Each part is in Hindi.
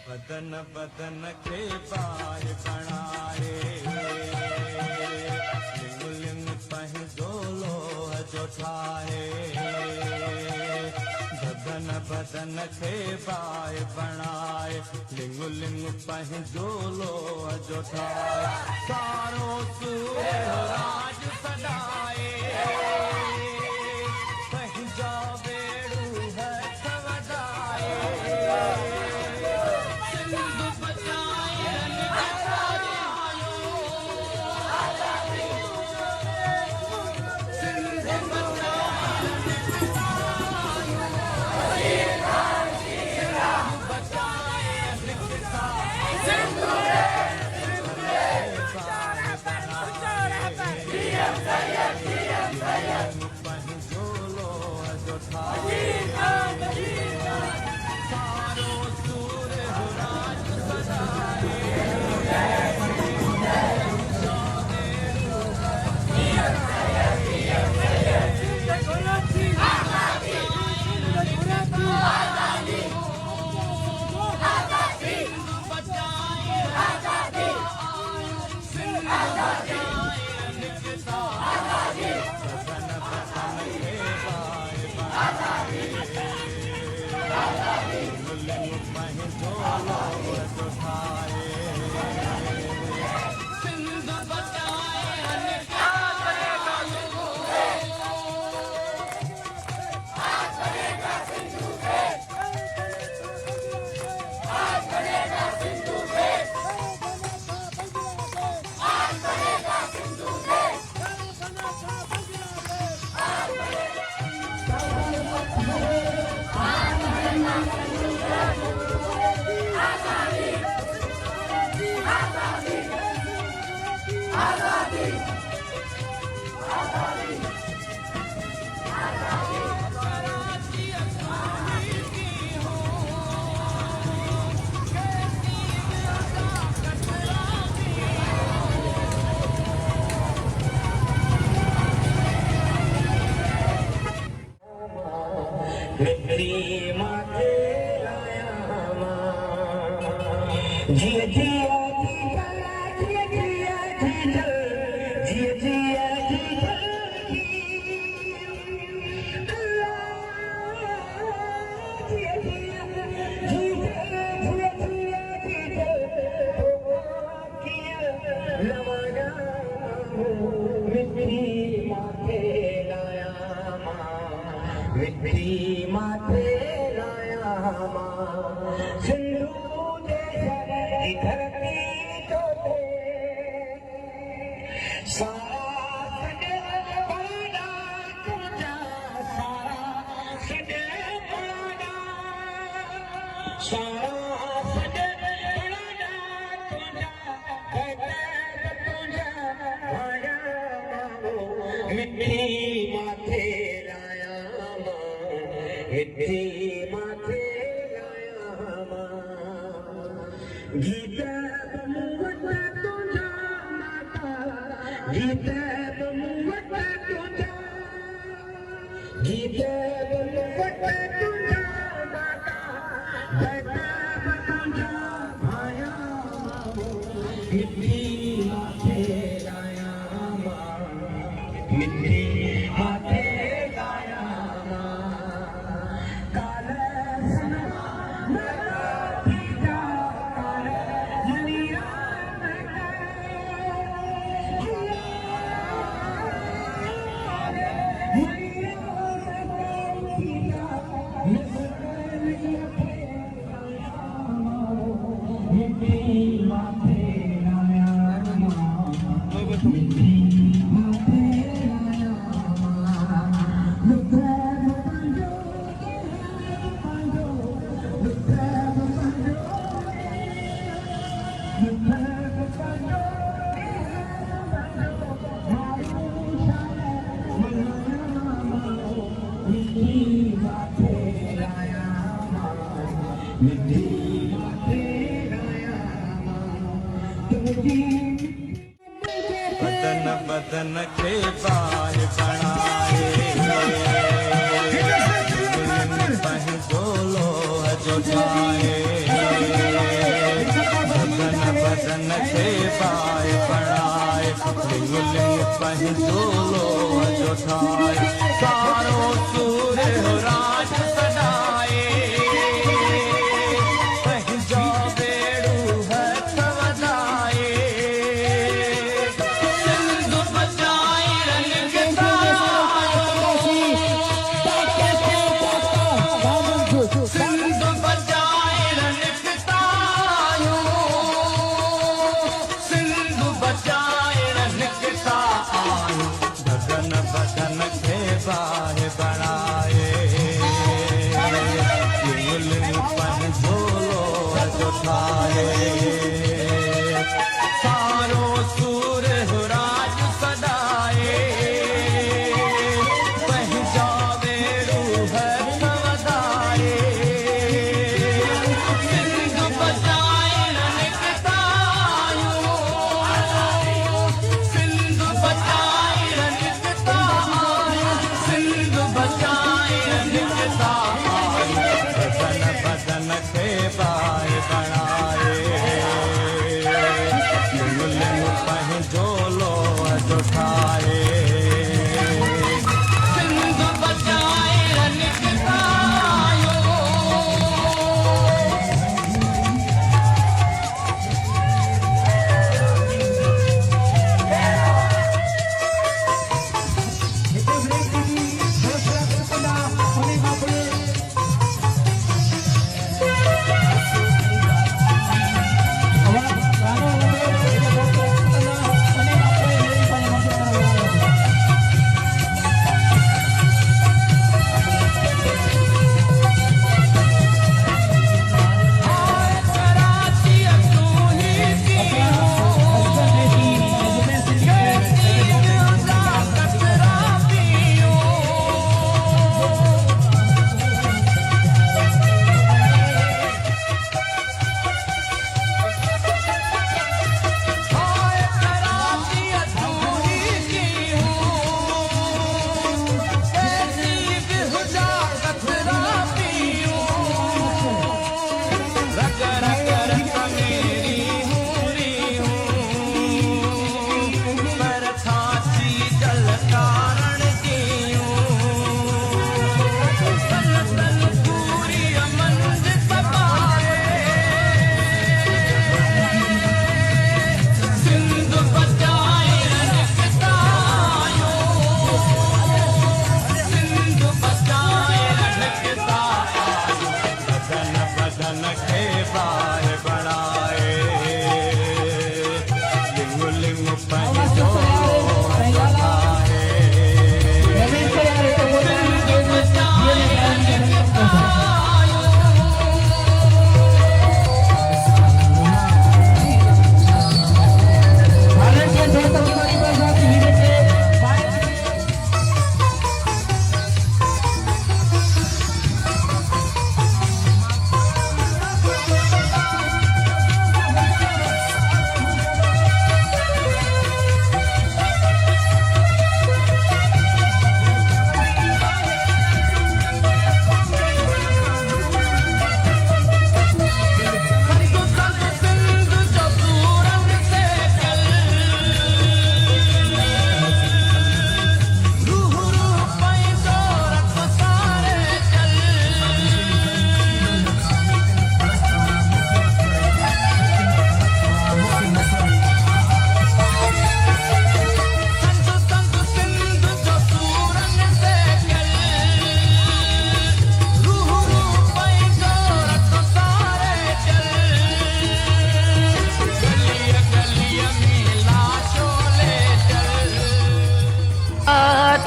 बदन बदन के पाय बनाए, लिंग लिंग पह जोलो जो ठाए। बदन बदन के पाय बनाए, लिंग लिंग पह जोलो जो ठाए। सारो सूर्य राज सदाए, कहीं जा बेड़ू है सवदाए। बदन बदन के बाल बनाए, पह बोलो जो जाए। खे पाए बणाए लिंग लिंग पंहिंजो लोह जो ठाहे सारो सूर राज सॾाए पंहिंजो बेड़ो हथ वधाए सिंध बचाए रंग सिंध बचाए रंग सिंध बचाए रंग आयो भगन भगन खे बाहि बणाए लिंग लिंग पंहिंजो लोह जो ठाहे सारो सूर राज सॾाए पंहिंजा बेड़ो हथ वधाए सिंध बचाए रनिकतायो सिंध बचाए रनिकतायो सिंध बचाए रनिकतायो बदन बदन खे पाए बणाए लिंग लिंग पंहिंजो लोह जो ठाहे सिंध बचाए रनिकतायो बदन खे पाए बणाए लिंग लिंग पंहिंजो लोह जो ठाहे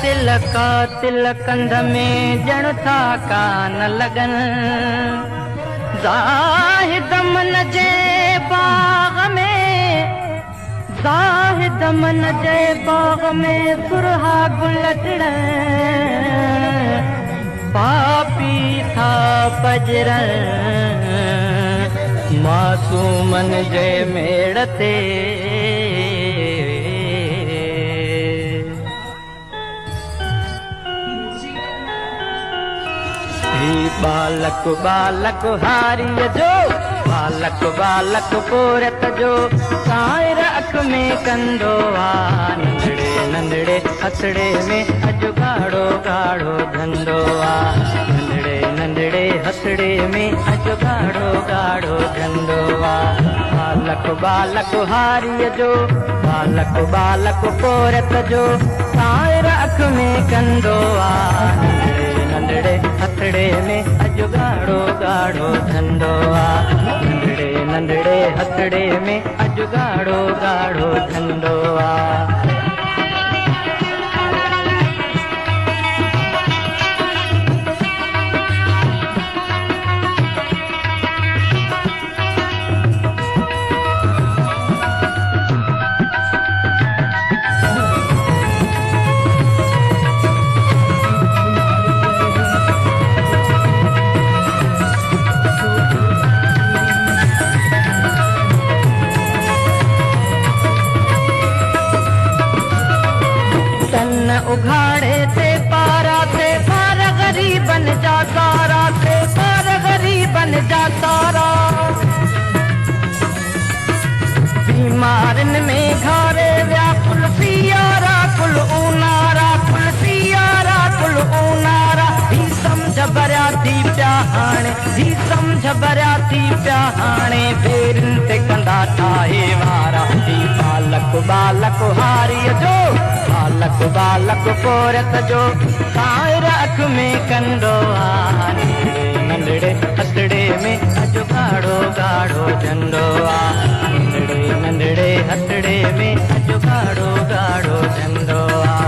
तिलका तिलकंध में जण था कान लगन ज़ाहिद मन जे बाग में ज़ाहिद मन जे बाग में सुरहा गुल टिण पापी था पजरन मासूमन जे मेड़ ते बालक बालक हारिय जो बालक बालक पोरत जो साइर अख में कंदो आ नंढड़े नंढड़े हथड़े में अॼु गाढ़ो गाढ़ो धंधो आ नंढड़े नंढड़े हथड़े में अॼु गाढ़ो गाढ़ो धंधो आ बालक बालक हारीअ जो बालक बालक पोरत जो साइर अख में कंदो आ नंढड़े नंढड़े हथड़े में अॼु गाढ़ो गाढ़ो धंधो आ नंढड़े नंढड़े हथड़े में अॼु गाढ़ो गाढ़ो धंधो आ उघाड़े थे पारा थे पार गरीबन जा सारा थे पार गरीबन जा सारा बीमारन में घारे व्याकुल सियारा कुल ऊनारा कुल सियारा कुल ऊनारा ही समझ भरिया थी पिया हाणे ही समझ भरिया थी पिया हाणे फेरन ते कंदा ठाहे वारा ही बालक बालक हारीअ जो बालक बालक पोरत जो साइर अख में कंदो आ नंढड़े हथड़े में अॼु गाढ़ो गाढ़ो धंधो आ नंढड़े नंढड़े हथड़े में अॼु गाढ़ो गाढ़ो धंधो आ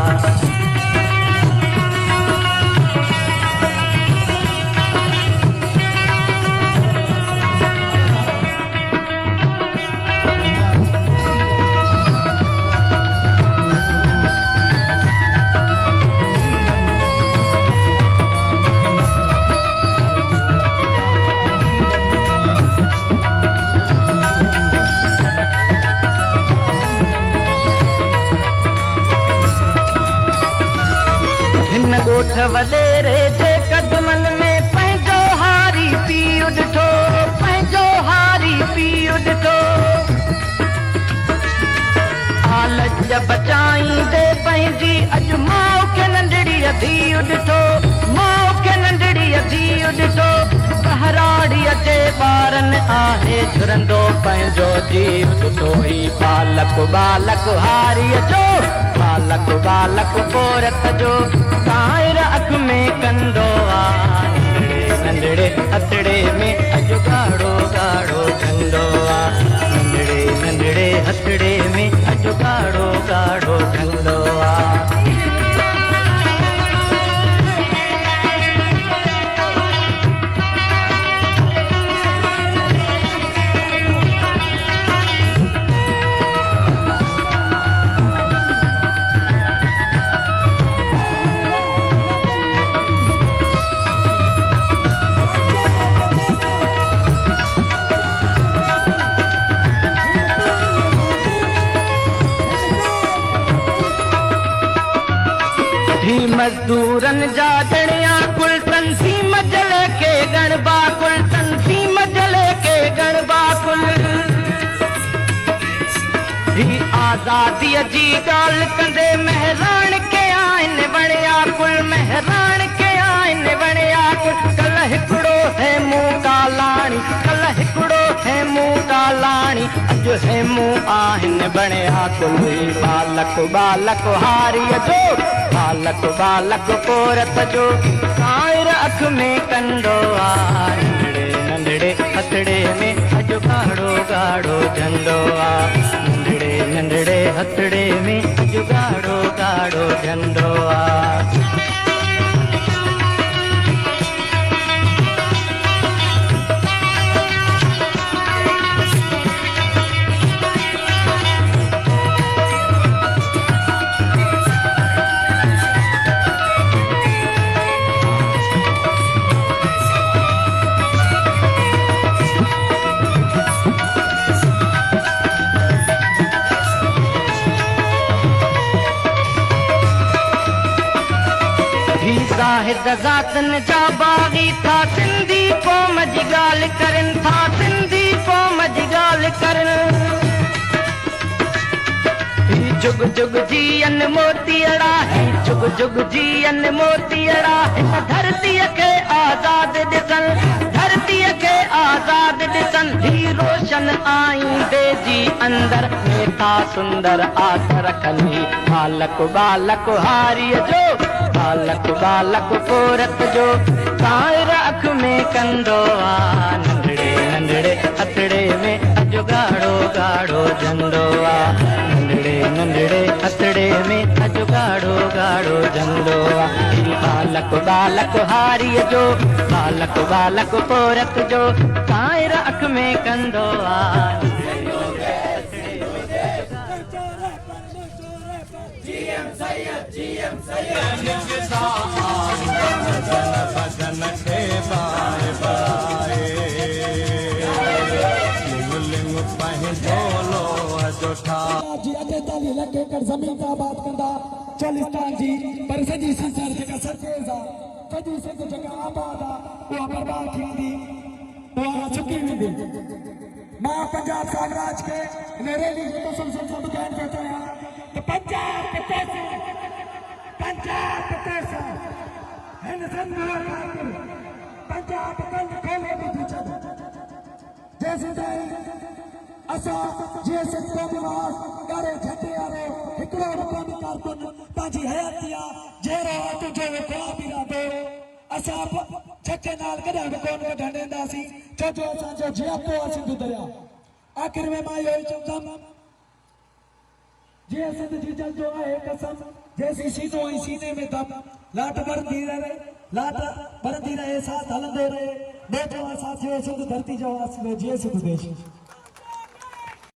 ॻोठ वॾेरे जे कदमनि में पंहिंजो हारी पीउ ॾिठो पंहिंजो हारी पीउ ॾिठो आलज बचाईंदे पंहिंजी अॼु माउ खे नंढड़ीअ धीउ ॾिठो माउ खे नंढड़ीअ धीउ ॾिठो बहराड़ीअ जे ॿारनि आहे झुरंदो पंहिंजो जीव ॾिठो ही बालक बालक हारीअ जो बालक बालक पोरत जो साइर अख में कंदो आ नंढड़े नंढड़े हथड़े में अॼु गाढ़ो गाढ़ो धंधो आ नंढड़े नंढड़े हथड़े में अॼु गाढ़ो गाढ़ो धंधो आ मजदूरन जा जणिया कुल तंजीम जले के गणबा कुल तंजीम जले के गणबा कुल ही आज़ादीअ जी ॻाल्हि कंदे महराण के आहिनि वणिया कुल महराण के आहिनि वणिया कुल कल हिकिड़ो है मूं कालाणी कल हिकिड़ो है मूं कालाणी अॼु है मूं आहिनि वणिया कुल बालक बालक हारीअ जो बालक बालक पोरत जो साइर अख में कंदो आ नंढड़े नंढड़े हथड़े में अॼु गाढ़ो गाढ़ो धंधो आ नंढड़े नंढड़े हथड़े में अॼु गाढ़ो गाढ़ो धंधो आ शाहिद ज़ातन जा बागी था सिंधी क़ौम जी ॻाल्हि करनि था सिंधी यूनिफॉर्म जी ॻाल्हि कर जुग जुग जीअन मोतीअड़ा जुग जुग जीअन मोतीअड़ा हिन धरतीअ खे आज़ाद ॾिसन धरतीअ खे आज़ाद ॾिसन ही रोशन आईंदे जी अंदर मेथा सुंदर आस रखनी बालक बालक हारीअ जो बालक बालक पोरत जो कायर अख में कंदो आ नंढड़े नंढड़े हथड़े में अॼु ॻाढ़ो ॻाढ़ो झंडो आ नंढड़े नंढड़े हथड़े में अॼु ॻाढ़ो ॻाढ़ो झंडो आ बालक बालक हारीअ जो बालक बालक पोरत जो कायर अख में कंदो आ भजन खे बाए बाए लिंग लिंग पंहिंजो लोह जो ठा जी 48 लख एकड़ ज़मीन ते आबाद कंदा चोलिस्तान जी पर सॼी संसार जेका सरखेज़ आहे सॼी सिंध जेका आबाद आहे उहा बर्बाद थी वेंदी उहा चुकी वेंदी मां पंजाब साम्राज खे हिन रैली जे तसलसल सां ॿुधाइण थो चाहियां त पंजाब पैसा हिन सिंध पंजाब कल खोले ॿुधी छॾ जेसीं ताईं असां जीअं सिंध निवास ॻाढ़े झंडे वारो हिकिड़ो मुक़ामी कारकुन पंहिंजी हयाती आहे जहिड़ो आहे तुंहिंजो गुलाबी इरादो असां छके नाल कॾहिं बि कोन वठण ॾींदासीं छो जो असांजो जियापो आहे सिंध दरिया आख़िर में मां इहो ई चवंदुमि जीअं सिंध जी जंजो आहे कसम जैसी सीनो ऐं सीने में दम लाट भरंदी रहे साथ हलंदो रहे ॿियो जो असां थियो सिंध धरती जो जीअं सिंध देश